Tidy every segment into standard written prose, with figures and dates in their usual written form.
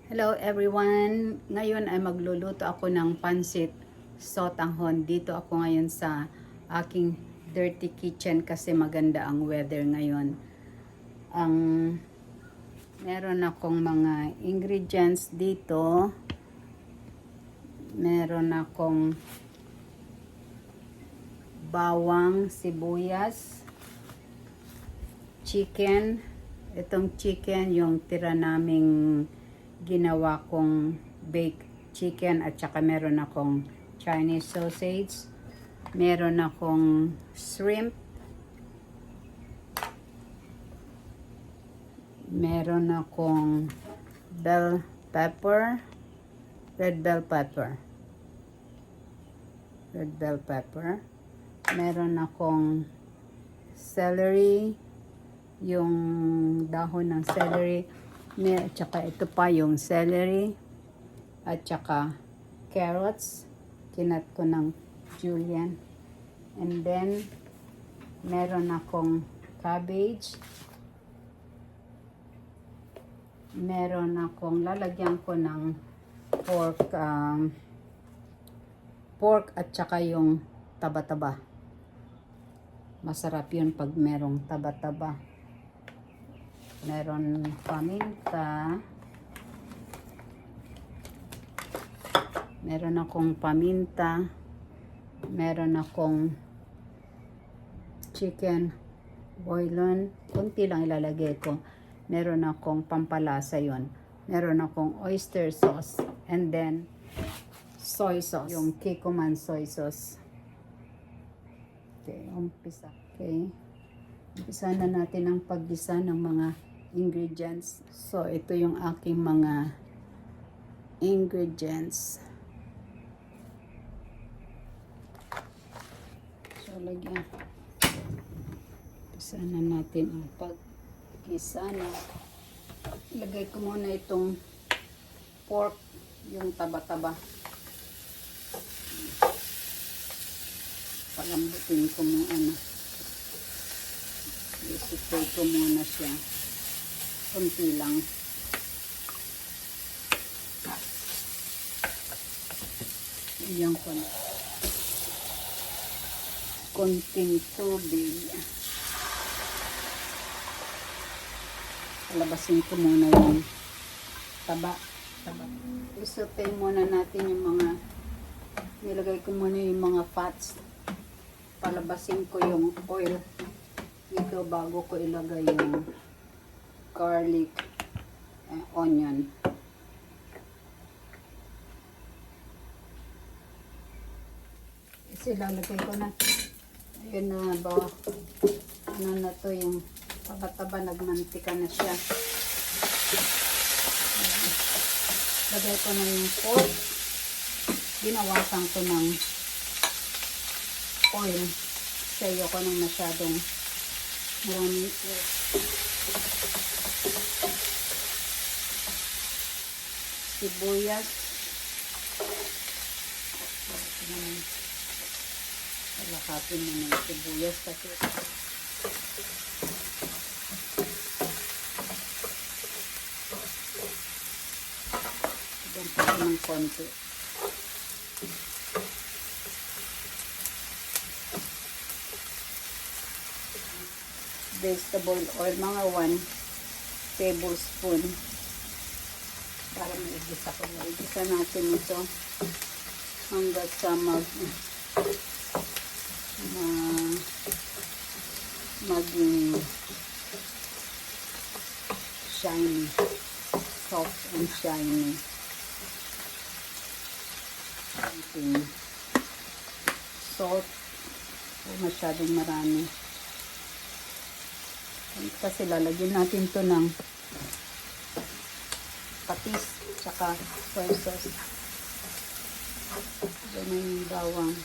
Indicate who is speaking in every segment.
Speaker 1: Hello everyone! Ngayon ay magluluto ako ng pansit sotanghon. Dito ako ngayon sa aking dirty kitchen kasi maganda ang weather ngayon. Meron akong mga ingredients dito. Meron akong bawang, sibuyas, chicken. Itong chicken yung tira naming ginawa kong baked chicken at saka meron akong Chinese sausage, meron akong shrimp, meron akong bell pepper, red bell pepper, meron akong celery, yung dahon ng celery, at saka ito pa yung celery at saka carrots, kinat ko ng julienne, and then meron akong cabbage, meron akong lalagyan ko ng pork at saka yung taba-taba. Masarap yun pag merong taba-taba. Meron paminta. Meron akong paminta. Meron akong chicken bouillon. Kunti lang ilalagay ko. Meron akong pampalasa yon. Meron akong oyster sauce. And then, soy sauce. Yung Kikkoman soy sauce. Okay, umpisa. Okay. Umpisa na natin ang paggisa ng mga ingredients. So, ito yung aking mga ingredients. So, lagyan. Umpisa na natin ang paggisa na. Ilagay ko muna itong pork, yung taba-taba. Palambutin ko muna. I-spray ko muna siya. Kunti lang. Iyan ko na. Kunting tubig. Palabasin ko muna yung taba. I-saute muna natin yung mga, nilagay ko muna yung mga fats. Palabasin ko yung oil dito bago ko ilagay yung garlic and onion. Kasi lalagay ko na. Ayun na ba? Ano na to, yung taba-taba, nagmantika na siya. Lagay ko na yung pork. Ginawasan ko ng oil. Sayo ko ng masyadong maraming oil. Sibuyas. Lakatin mo ng sibuyas kasi ganito ng konti. Vegetable oil, mga 1 tablespoon para maigisa ko. Igisa natin ito hanggang sa maging shiny, soft and shiny. Ating salt, masyadong marami kasi lalagyan natin to ng patis tsaka soy sauce. Ganyan yung bawang.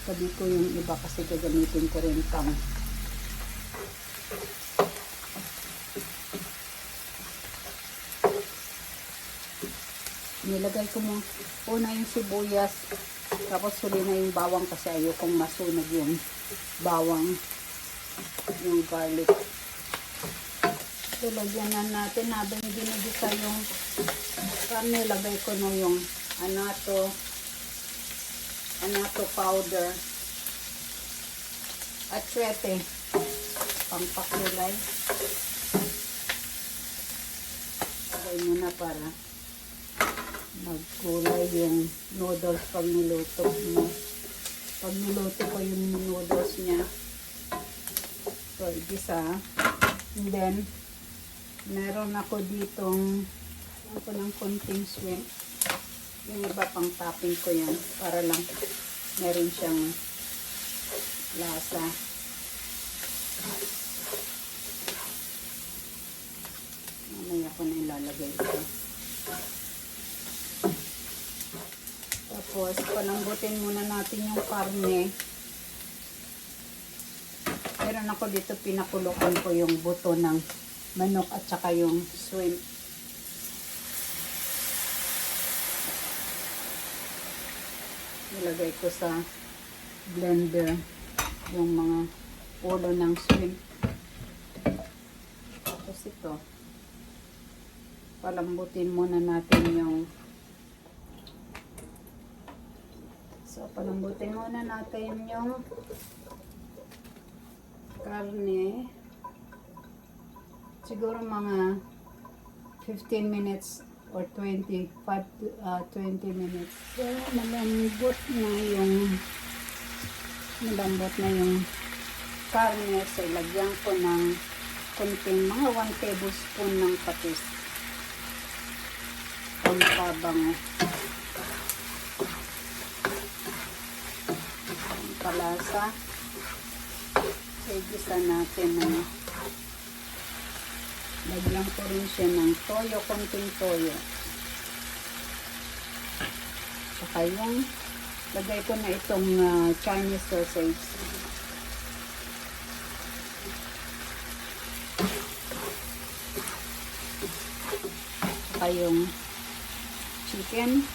Speaker 1: Sabi ko yung iba kasi gagamitin ko rin pang nilagay ko mo una yung sibuyas, tapos huli na yung bawang kasi ayokong masunog yung bawang, yung garlic. So, lagyan na natin habang ginigisa yung karne. Lagay ko na yung anato powder. Atsuete. Pampakulay. Lagay mo na para magkulay yung noodles pag niluto mo. Pag niluto ko yung noodles niya. So, igisa. And then, meron ako ditong ng konting shrimp. Yung iba pang topping ko yan para lang meron siyang lasa. Mamaya ko na ilalagay ito. Tapos, palambutin muna natin yung karne. Meron ako dito, pinakuluan ko yung buto ng manok at saka yung shrimp. Nilagay ko sa blender yung mga ulo ng shrimp. Tapos ito, palambutin muna natin yung palambutin muna natin yung karne. Siguro mga 15 minutes or 25 to 20 minutes. So, malambot na yung karne. So, ilagyan ko ng konting mga 1 tablespoon ng patis. Pampabango. Palasa. So, igisa natin na lagyan ko rin siya ng toyo, konting toyo. Saka yung lagay ko na itong Chinese sausage. Saka yung chicken.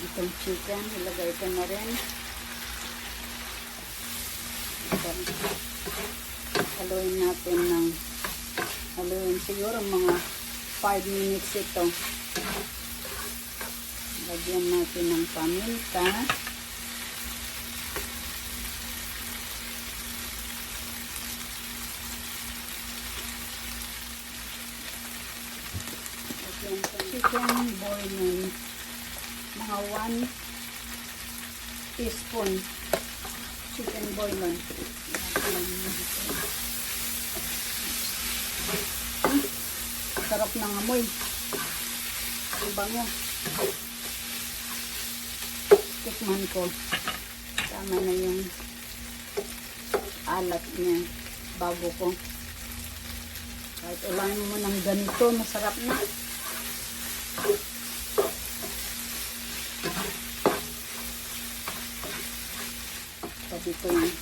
Speaker 1: Itong chicken, ilagay ko na rin. Haluin natin haluin siguro mga 5 minutes ito. Lagyan natin ng paminta. Lagyan ko chicken boiling. Mga 1 teaspoon chicken boiling. Sarap ng amoy. Ang bango. Tikman ko. Tama na yung alat niya. Bago ko. Kahit ulahin mo ng ganito, masarap na. Sabi ko yung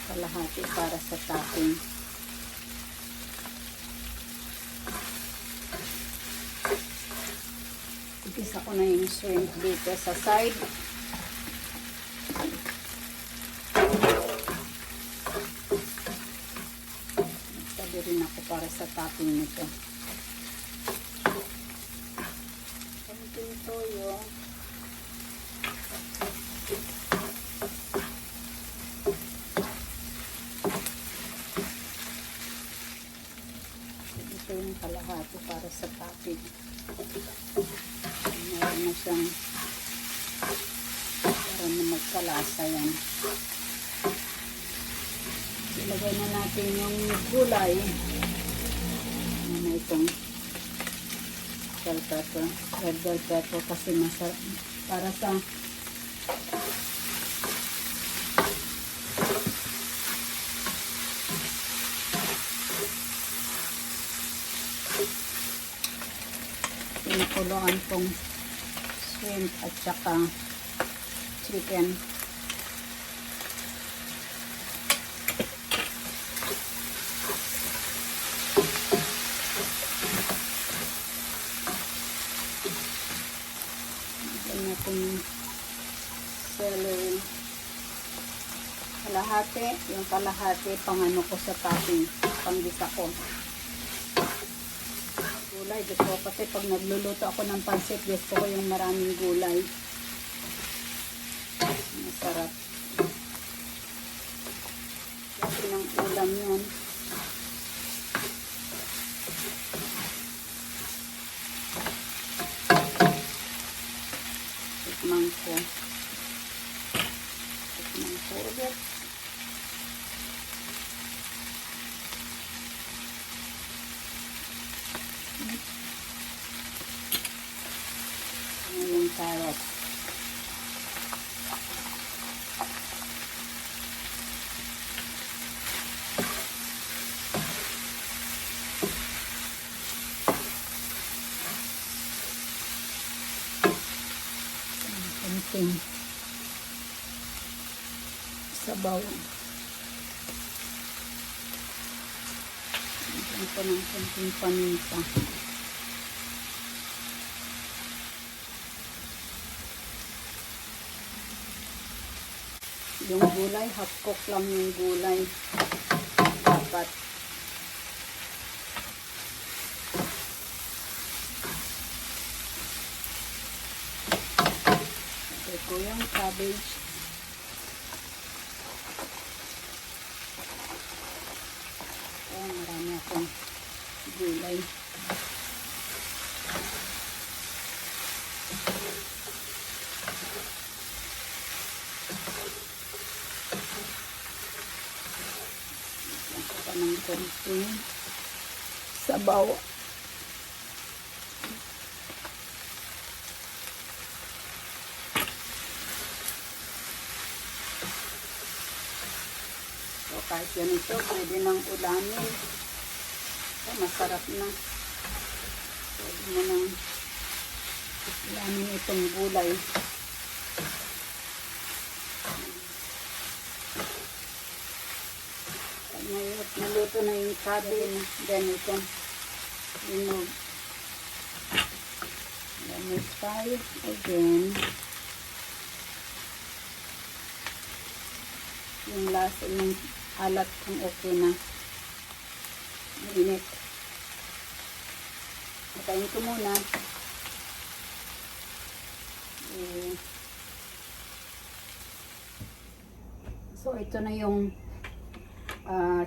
Speaker 1: kalahati para sa topping. Igisa ko na yung shrimp dito sa side. Sabi rin ako para sa topping nito. Konting toyo. Ito yung kalahati para sa topping. Meron na siyang para na magkalasa yan. Ilagay na natin yung gulay. Ano na itong red bell pepper kasi masarap para sa pinakuluan kong shrimp at saka chicken. Lagyan natin yung celery. Kalahati, yung kalahati pang ano ko sa topping. panggisa ko. Gulay, gusto ko kasi pag nagluluto ako ng pansit, gusto ko yung maraming gulay. Masarap. Kasi ng ulam yun. Tikman ko. Tikman ko ulit. Ano yung carrot? Konting sabaw. Lagyan ko ng konting paminta. Yung gulay, half cook lang yung gulay. Dapat. Okay ko yung cabbage. Ayan, marami akong gulay. Ng konting sabaw. So, kahit ganito, pwede nang ulamin. So, masarap na. Pwede mo nang ulamin itong gulay. Ngayon, naluto na yung cabbage. Then, ito, linog. Then, we fry it again. Yung lasa, yung alat kung okay na. Mainit. Patayin ko muna. So, ito na yung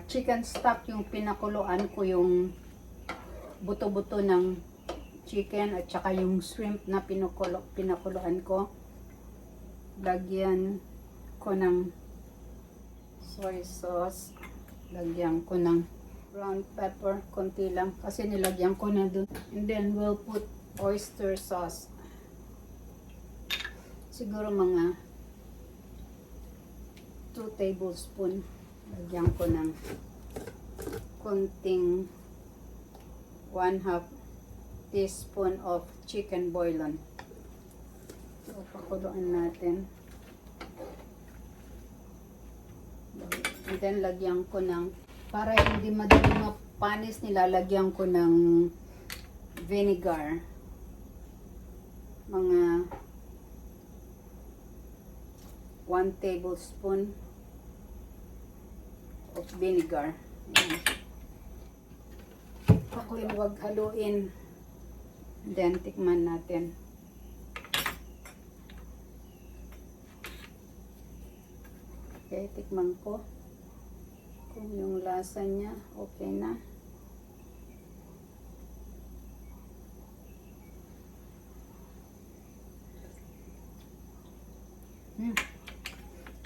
Speaker 1: chicken stock, yung pinakuluan ko yung buto-buto ng chicken at saka yung shrimp na pinakuluan ko. Lagyan ko ng soy sauce. Lagyan ko ng brown pepper, konti lang kasi nilagyan ko na dun. And then we'll put oyster sauce. Siguro mga 2 tablespoon. Lagyan ko ng konting 1/2 teaspoon of chicken bouillon. So, pakuluan natin. And then, lagyan ko ng, para hindi madali mapanis, nilalagyan ko ng vinegar. Mga 1 tablespoon of vinegar. Ayan. Huwag haluin. Then, tikman natin. Okay, tikman ko. Kung yung lasa niya, okay na.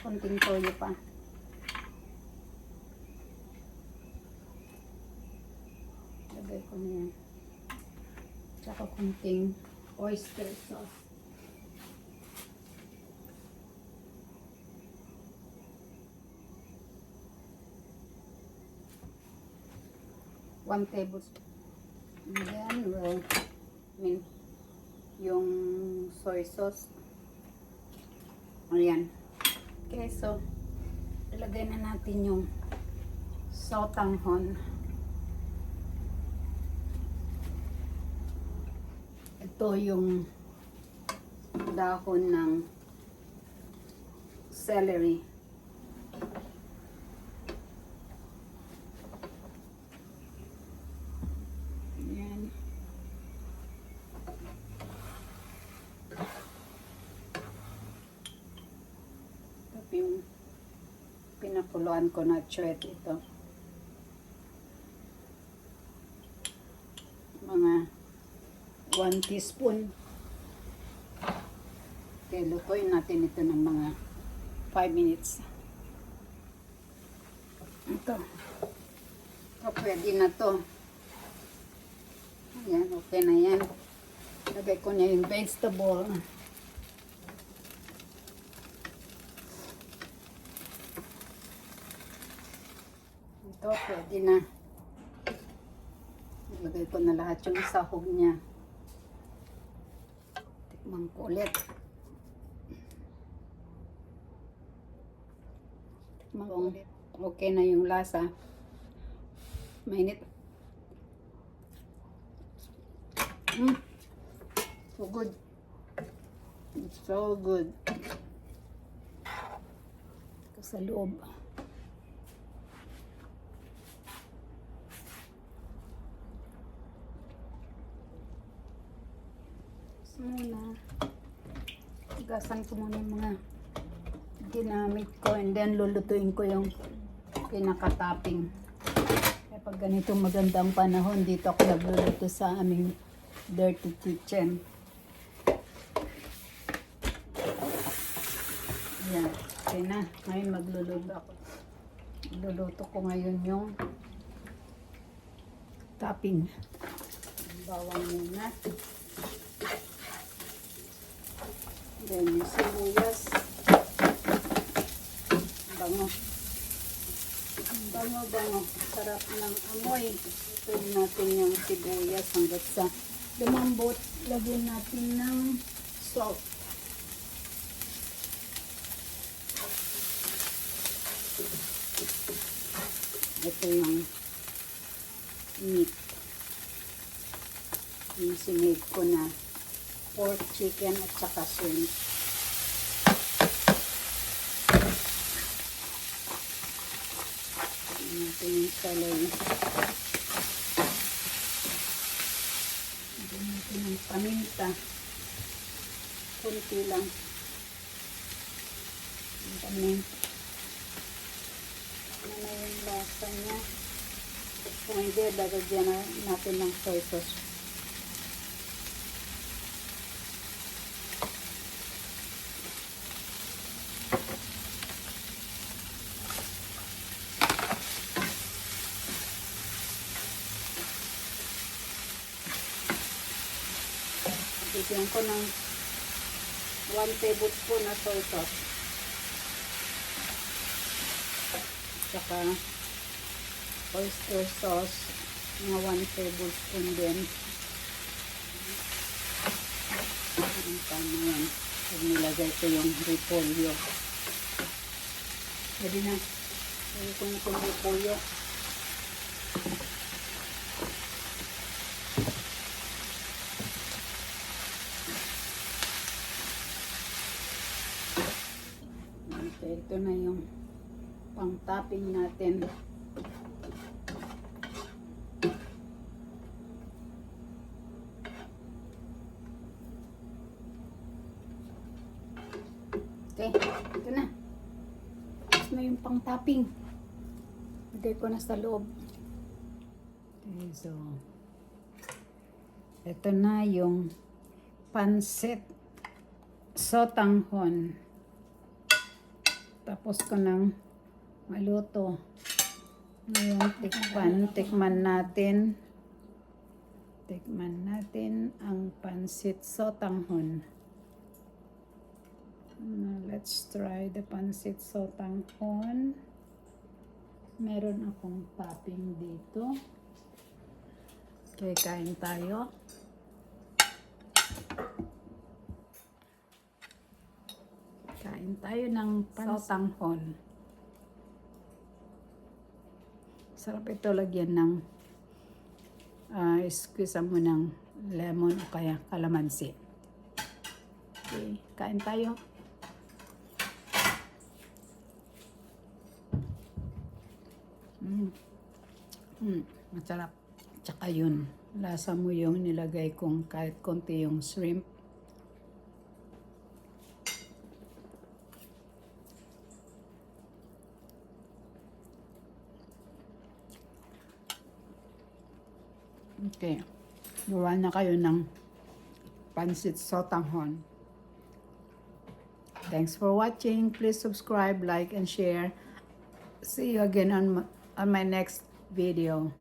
Speaker 1: Konting toyo pa. Lagay ko na yan. Tsaka konting oyster sauce. One tablespoon. And then we'll, yung soy sauce. Ayan. Okay, so ilagay na natin yung sotanghon. Ito yung dahon ng celery. Pinakuluan ko na chewet ito. Mga 1 teaspoon. Okay, lutuin natin ito ng mga 5 minutes. Ito. Ito, pwede na to. Ayan, okay na yan. Lagay ko na yung vegetable. Ito, pwede na. Lagay ko na lahat yung sahog niya. Tikman ko ulit. Tikman ko ulit. Okay na yung lasa. Mainit. So good. It's so good. Ito sa loob. Muna. Igasan ko muna yung mga ginamit ko and then lulutuin ko yung pinaka-topping. Kaya pag ganito magandang panahon, dito ako nagluluto sa aming dirty kitchen. Ayan. Okay na. Ngayon magluluto ako. Luluto ko ngayon yung topping. Bawang muna. Then yung sibuyas. Bango. Bango. Sarap ng amoy. Ituin natin yung sibuyas hanggat sa lumambot. Lagyan natin ng salt. Ito yung meat. Yung sinave ko na pork, chicken, at saka shrimp. Natin yung salay. Lagyan natin ng paminta. Kunti lang. Ang paminta. Ano na yung lasa niya. Kung hindi, dagagyan natin ng soy sauce. Bigyan ko ng 1 tablespoon na soy sauce. Saka oyster sauce na 1 tablespoon din. Ang tama yan. Pag nilagay ko yung repolyo. Pwede na. Pwede ko na itong repolyo. Ito na yung pang-topping natin. Okay, ito na. Tapos na yung pang-topping. Lagay ko na sa loob. Okay, so ito na yung pancit sotanghon. Tapos ko nang maluto. Ngayon, tikman natin. Tikman natin ang pancit sotanghon. Let's try the pancit sotanghon. Meron akong topping dito. Okay, kain tayo. Kain tayo ng sotanghon. Sarap ito lagyan ng squeeze mo ng lemon o kaya kalamansi. Okay, kain tayo. Masarap. Tsaka yun, lasa mo yung nilagay kong kahit konti yung shrimp. Okay. Gawa na kayo ng pansit sotanghon. Thanks for watching. Please subscribe, like, and share. See you again on my next video.